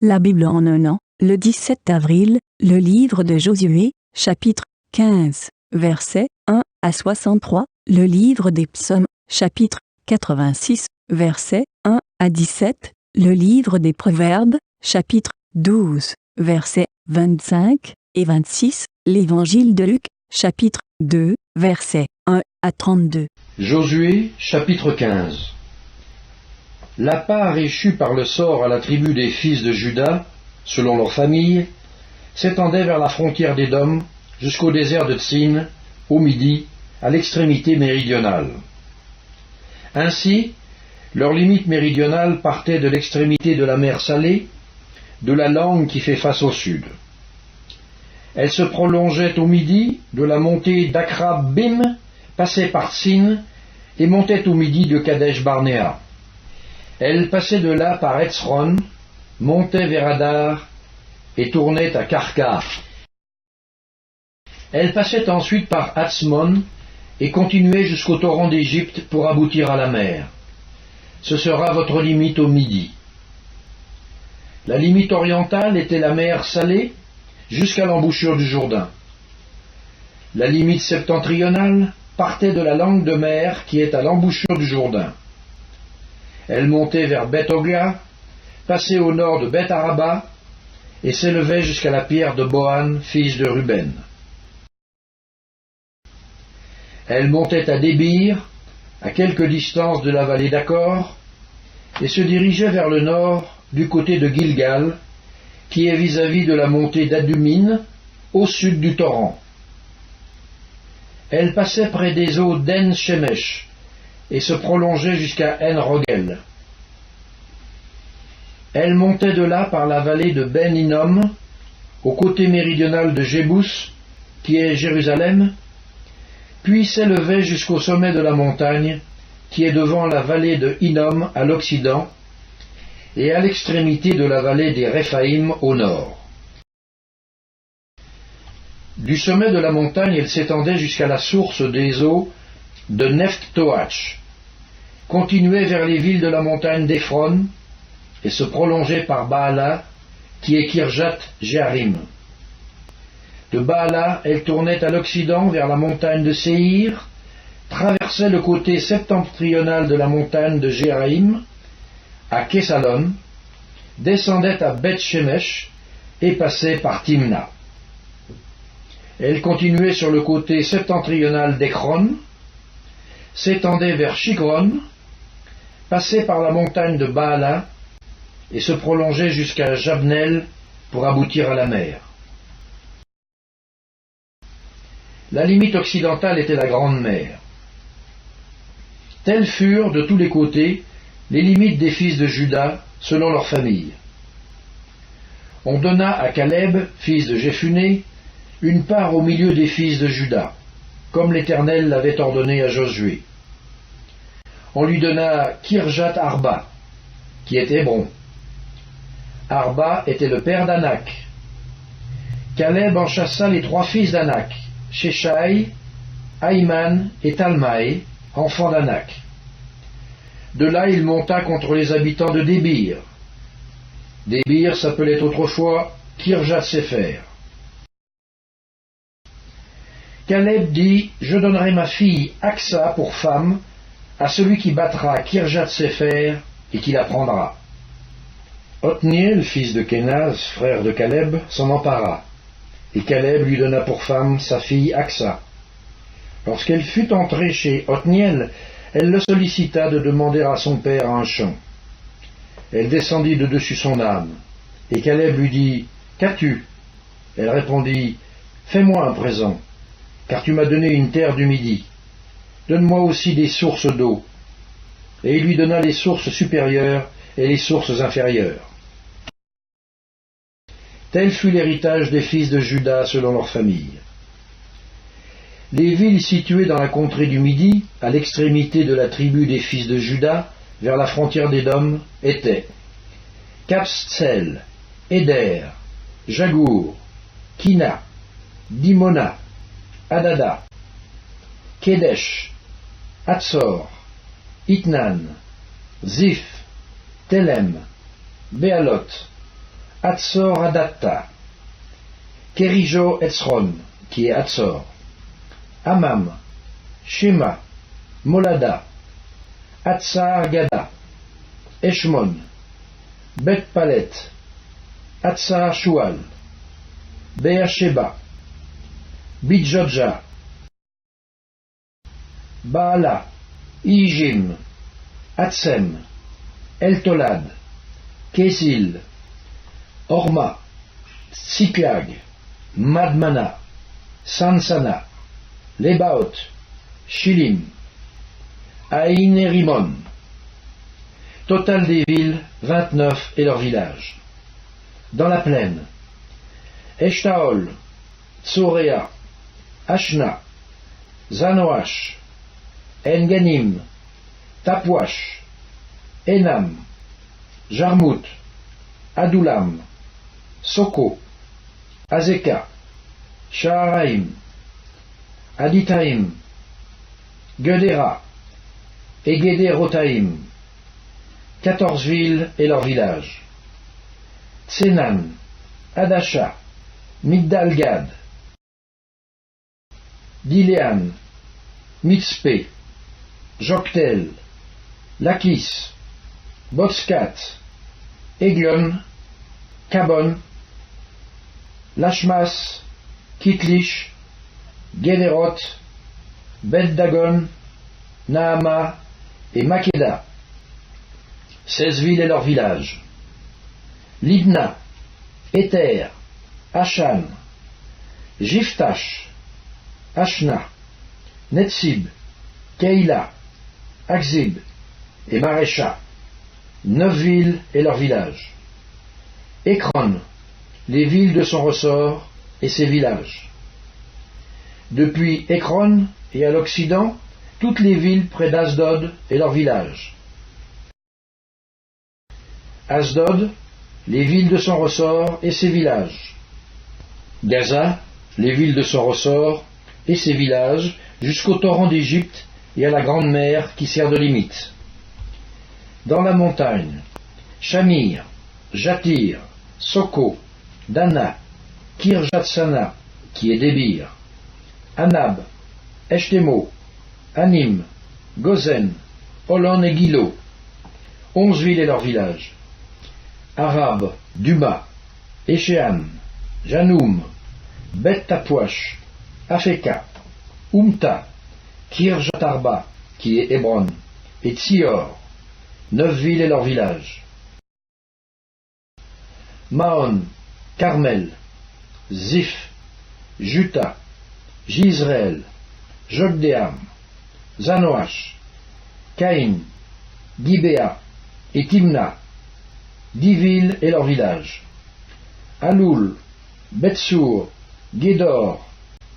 La Bible en un an, le 17 avril, le livre de Josué, chapitre 15, versets 1 à 63, le livre des psaumes, chapitre 86, versets 1 à 17, le livre des proverbes, chapitre 12, versets 25 et 26, l'évangile de Luc, chapitre 2, versets 1 à 32. Josué, chapitre 15. La part échue par le sort à la tribu des fils de Juda, selon leur famille, s'étendait vers la frontière d'Édom, jusqu'au désert de Tsin, au midi, à l'extrémité méridionale. Ainsi, leur limite méridionale partait de l'extrémité de la mer Salée, de la langue qui fait face au sud. Elle se prolongeait au midi de la montée d'Akrab-Bim, passait par Tsin, et montait au midi de Kadesh-Barnéa. Elle passait de là par Etzron, montait vers Hadar et tournait à Karkar. Elle passait ensuite par Hatzmon et continuait jusqu'au torrent d'Égypte pour aboutir à la mer. Ce sera votre limite au midi. La limite orientale était la mer Salée jusqu'à l'embouchure du Jourdain. La limite septentrionale partait de la langue de mer qui est à l'embouchure du Jourdain. Elle montait vers Beth-Ogla, passait au nord de Beth-Araba et s'élevait jusqu'à la pierre de Bohan, fils de Ruben. Elle montait à Débir, à quelque distance de la vallée d'Accor, et se dirigeait vers le nord du côté de Gilgal, qui est vis-à-vis de la montée d'Adumine, au sud du torrent. Elle passait près des eaux d'En Shemesh et se prolongeait jusqu'à En Rogel. Elle montait de là par la vallée de Ben Hinnom, au côté méridional de Jébus, qui est Jérusalem, puis s'élevait jusqu'au sommet de la montagne, qui est devant la vallée de Hinnom à l'occident, et à l'extrémité de la vallée des Réphaïm au nord. Du sommet de la montagne, elle s'étendait jusqu'à la source des eaux de Nephtoach, continuait vers les villes de la montagne d'Ephron, et se prolongeait par Baala, qui est Kirjat-Jearim. De Baala, elle tournait à l'occident vers la montagne de Séhir, traversait le côté septentrional de la montagne de Jéraïm, à Kessalon, descendait à Beth-Shemesh et passait par Timna. Elle continuait sur le côté septentrional d'Ekron, s'étendait vers Shikron, passait par la montagne de Baala et se prolongeait jusqu'à Jabnel pour aboutir à la mer. La limite occidentale était la Grande Mer. Telles furent, de tous les côtés, les limites des fils de Juda, selon leur famille. On donna à Caleb, fils de Jephuné, une part au milieu des fils de Juda, comme l'Éternel l'avait ordonné à Josué. On lui donna Kirjat Arba, qui est Hébron. Arba était le père d'Anak. Caleb en chassa les 3 fils d'Anak, Sheshai, Aïman et Talmaï, enfants d'Anak. De là il monta contre les habitants de Débir. Débir s'appelait autrefois Kirjat-Séfer. Caleb dit, je donnerai ma fille Aksa pour femme à celui qui battra Kirjat-Séfer et qui la prendra. Othniel, fils de Kénaz, frère de Caleb, s'en empara, et Caleb lui donna pour femme sa fille Aksa. Lorsqu'elle fut entrée chez Othniel, elle le sollicita de demander à son père un champ. Elle descendit de dessus son âne, et Caleb lui dit, qu'as-tu? Elle répondit, fais-moi un présent, car tu m'as donné une terre du Midi. Donne-moi aussi des sources d'eau. Et il lui donna les sources supérieures et les sources inférieures. Tel fut l'héritage des fils de Juda selon leur famille. Les villes situées dans la contrée du Midi, à l'extrémité de la tribu des fils de Juda, vers la frontière d'Édom, étaient Kapstsel, Éder, Jagour, Kina, Dimona, Adada, Kedesh, Hatzor, Itnan, Ziph, Telem, Béalot, Hatzor Adatta, Kerijo Etzron, qui est Hatzor, Amam, Shema, Molada, Hatzar Gada, Eshmon, Bet Palet, Hatzar Shual, Beersheba, Bidjodja, Baala, Ijim, Hatsem, Eltolad, Késil, Orma, Siklag, Madmana, Sansana, Lebaot, Shilim, Aïn et Rimon. Total des villes, 29 et leurs villages. Dans la plaine, Eshtaol, Tsorea, Ashna, Zanoach, Enganim, Tapwash, Enam, Jarmut, Adulam, Soko, Azeka, Shaharaim, Aditaim, Gedera et Gederotaim, 14 villes et leurs villages. Tsenan, Adasha, Migdalgad, Dilean, Mitzpé, Joktel, Lakis, Botskat, Eglon, Kabon, Lashmas, Kitlish, Gederot, Bet-Dagon, Naama et Makeda, 16 villes et leurs villages. Libna, Éther, Ashan, Jiftash, Ashna, Netzib, Keila, Akzib et Marécha, 9 villes et leurs villages. Ekron, les villes de son ressort et ses villages. Depuis Ekron et à l'Occident, toutes les villes près d'Asdod et leurs villages. Asdod, les villes de son ressort et ses villages. Gaza, les villes de son ressort et ses villages, jusqu'au torrent d'Égypte et à la grande mer qui sert de limite. Dans la montagne, Shamir, Jatir, Soko, Dana, Kirjatsana, qui est Débir, Anab, Eshtemo, Anim, Gozen, Holon et Gilo, 11 villes et leurs villages. Arab, Duma, Échéan, Janoum, Bet Tapouach, Afeka, Umta, Kirjatarba, qui est Hébron, et Tsior, 9 villes et leurs villages. Maon, Carmel, Ziph, Juta, Jisraël, Jokdeam, Zanoach, Caïn, Gibéa et Timna, 10 villes et leurs villages. Aloul, Betsour, Gédor,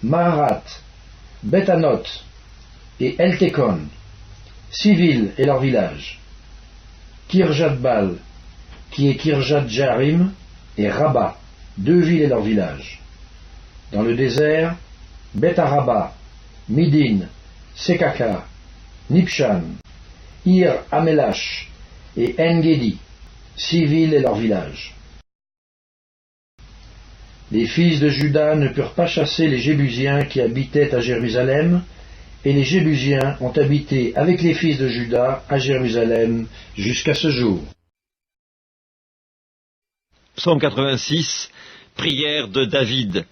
Maharat, Betanot et Eltekon, 6 villes et leurs villages. Kirjatbal, qui est Kirjat-Jarim, et Rabat, 2 villes et leurs villages. Dans le désert, Bet-Araba, Midin, Sekaka, Nipshan, Ir Amelash et En-Gedi, 6 villes et leurs villages. Les fils de Juda ne purent pas chasser les Jébusiens qui habitaient à Jérusalem, et les Jébusiens ont habité avec les fils de Juda à Jérusalem jusqu'à ce jour. Psaume 86, prière de David.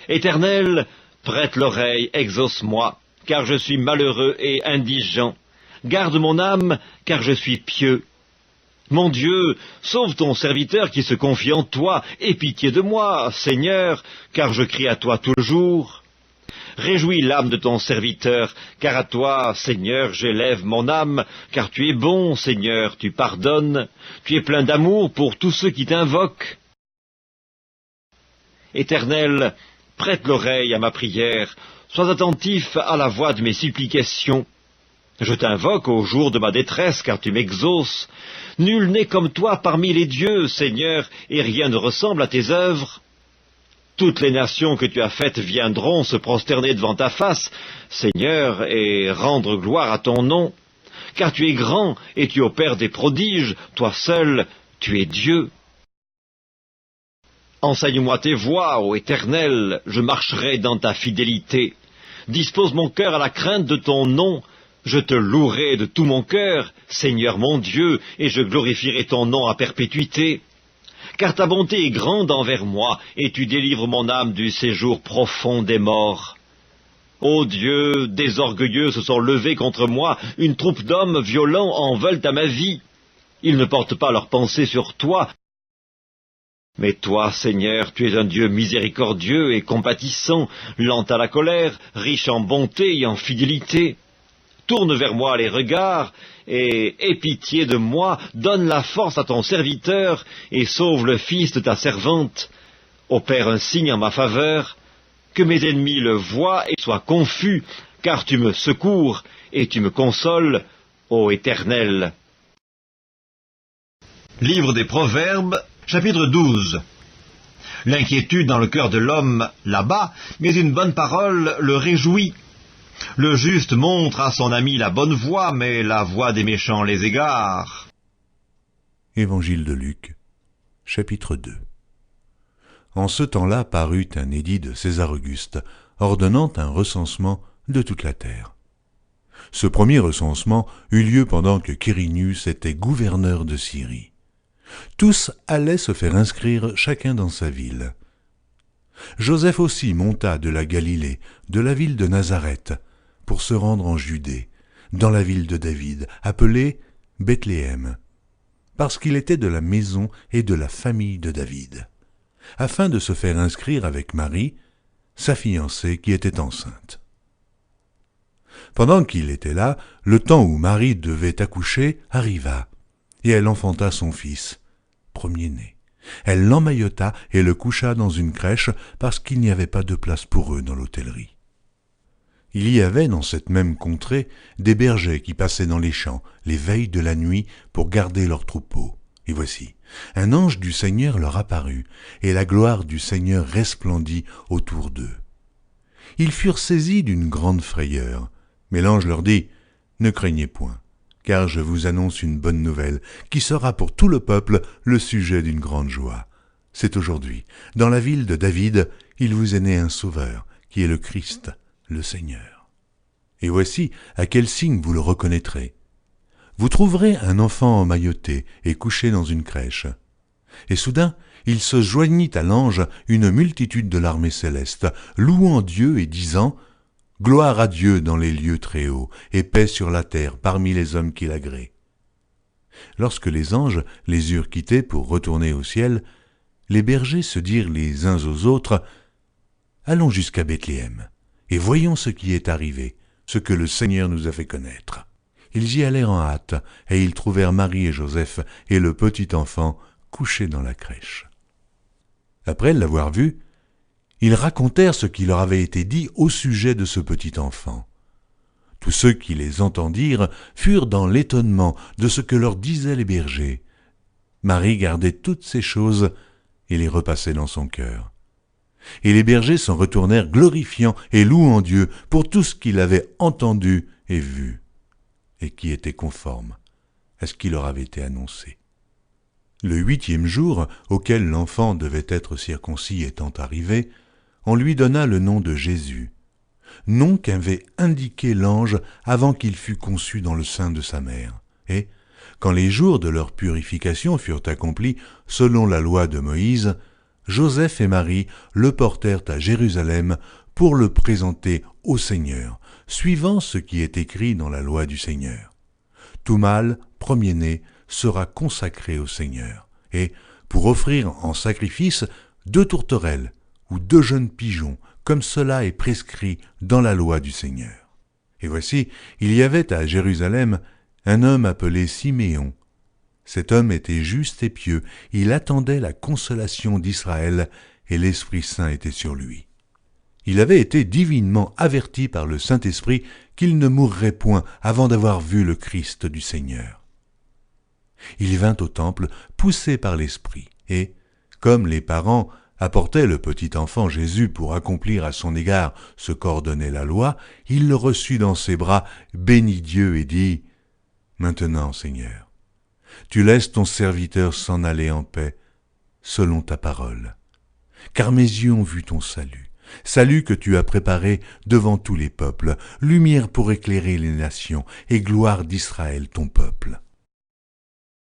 Éternel, prête l'oreille, exauce-moi, car je suis malheureux et indigent. Garde mon âme, car je suis pieux. Mon Dieu, sauve ton serviteur qui se confie en toi, aie pitié de moi, Seigneur, car je crie à toi tout le jour. Réjouis l'âme de ton serviteur, car à toi, Seigneur, j'élève mon âme, car tu es bon, Seigneur, tu pardonnes, tu es plein d'amour pour tous ceux qui t'invoquent. Éternel, prête l'oreille à ma prière, sois attentif à la voix de mes supplications. Je t'invoque au jour de ma détresse, car tu m'exauces. Nul n'est comme toi parmi les dieux, Seigneur, et rien ne ressemble à tes œuvres. Toutes les nations que tu as faites viendront se prosterner devant ta face, Seigneur, et rendre gloire à ton nom. Car tu es grand et tu opères des prodiges, toi seul, tu es Dieu. Enseigne-moi tes voies, ô Éternel, je marcherai dans ta fidélité. Dispose mon cœur à la crainte de ton nom. Je te louerai de tout mon cœur, Seigneur mon Dieu, et je glorifierai ton nom à perpétuité. Car ta bonté est grande envers moi, et tu délivres mon âme du séjour profond des morts. Ô Dieu, des orgueilleux se sont levés contre moi, une troupe d'hommes violents en veulent à ma vie. Ils ne portent pas leurs pensées sur toi. Mais toi, Seigneur, tu es un Dieu miséricordieux et compatissant, lent à la colère, riche en bonté et en fidélité. Tourne vers moi les regards, et aie pitié de moi, donne la force à ton serviteur, et sauve le fils de ta servante. Opère un signe en ma faveur, que mes ennemis le voient et soient confus, car tu me secours et tu me consoles, ô Éternel. Livre des Proverbes, chapitre 12. L'inquiétude dans le cœur de l'homme l'abat, mais une bonne parole le réjouit. Le juste montre à son ami la bonne voie, mais la voie des méchants les égare. Évangile de Luc, chapitre 2. En ce temps-là parut un édit de César Auguste, ordonnant un recensement de toute la terre. Ce premier recensement eut lieu pendant que Quirinius était gouverneur de Syrie. Tous allaient se faire inscrire chacun dans sa ville. Joseph aussi monta de la Galilée, de la ville de Nazareth, pour se rendre en Judée, dans la ville de David, appelée Bethléem, parce qu'il était de la maison et de la famille de David, afin de se faire inscrire avec Marie, sa fiancée qui était enceinte. Pendant qu'il était là, le temps où Marie devait accoucher arriva, et elle enfanta son fils, premier-né. Elle l'emmaillota et le coucha dans une crèche parce qu'il n'y avait pas de place pour eux dans l'hôtellerie. Il y avait dans cette même contrée des bergers qui passaient dans les champs les veilles de la nuit pour garder leurs troupeaux. Et voici, un ange du Seigneur leur apparut, et la gloire du Seigneur resplendit autour d'eux. Ils furent saisis d'une grande frayeur, mais l'ange leur dit « Ne craignez point, car je vous annonce une bonne nouvelle, qui sera pour tout le peuple le sujet d'une grande joie. C'est aujourd'hui, dans la ville de David, il vous est né un sauveur, qui est le Christ, le Seigneur. Et voici à quel signe vous le reconnaîtrez. Vous trouverez un enfant emmailloté et couché dans une crèche. » Et soudain, il se joignit à l'ange une multitude de l'armée céleste, louant Dieu et disant « Gloire à Dieu dans les lieux très hauts, et paix sur la terre parmi les hommes qui l'agréent. » Lorsque les anges les eurent quittés pour retourner au ciel, les bergers se dirent les uns aux autres « Allons jusqu'à Bethléem, et voyons ce qui est arrivé, ce que le Seigneur nous a fait connaître. » Ils y allèrent en hâte, et ils trouvèrent Marie et Joseph et le petit enfant couchés dans la crèche. Après l'avoir vu, ils racontèrent ce qui leur avait été dit au sujet de ce petit enfant. Tous ceux qui les entendirent furent dans l'étonnement de ce que leur disaient les bergers. Marie gardait toutes ces choses et les repassait dans son cœur. Et les bergers s'en retournèrent glorifiant et louant Dieu pour tout ce qu'ils avaient entendu et vu, et qui était conforme à ce qui leur avait été annoncé. Le 8e jour, auquel l'enfant devait être circoncis étant arrivé, on lui donna le nom de Jésus, nom qu'avait indiqué l'ange avant qu'il fût conçu dans le sein de sa mère. Et, quand les jours de leur purification furent accomplis selon la loi de Moïse, Joseph et Marie le portèrent à Jérusalem pour le présenter au Seigneur, suivant ce qui est écrit dans la loi du Seigneur. Tout mâle, premier-né, sera consacré au Seigneur, et pour offrir en sacrifice 2 tourterelles ou 2 jeunes pigeons, comme cela est prescrit dans la loi du Seigneur. Et voici, il y avait à Jérusalem un homme appelé Siméon. Cet homme était juste et pieux, il attendait la consolation d'Israël, et l'Esprit Saint était sur lui. Il avait été divinement averti par le Saint-Esprit qu'il ne mourrait point avant d'avoir vu le Christ du Seigneur. Il vint au temple, poussé par l'Esprit, et, comme les parents apportaient le petit enfant Jésus pour accomplir à son égard ce qu'ordonnait la loi, il le reçut dans ses bras, bénit Dieu et dit « Maintenant, Seigneur, tu laisses ton serviteur s'en aller en paix, selon ta parole, car mes yeux ont vu ton salut, salut que tu as préparé devant tous les peuples, lumière pour éclairer les nations et gloire d'Israël ton peuple.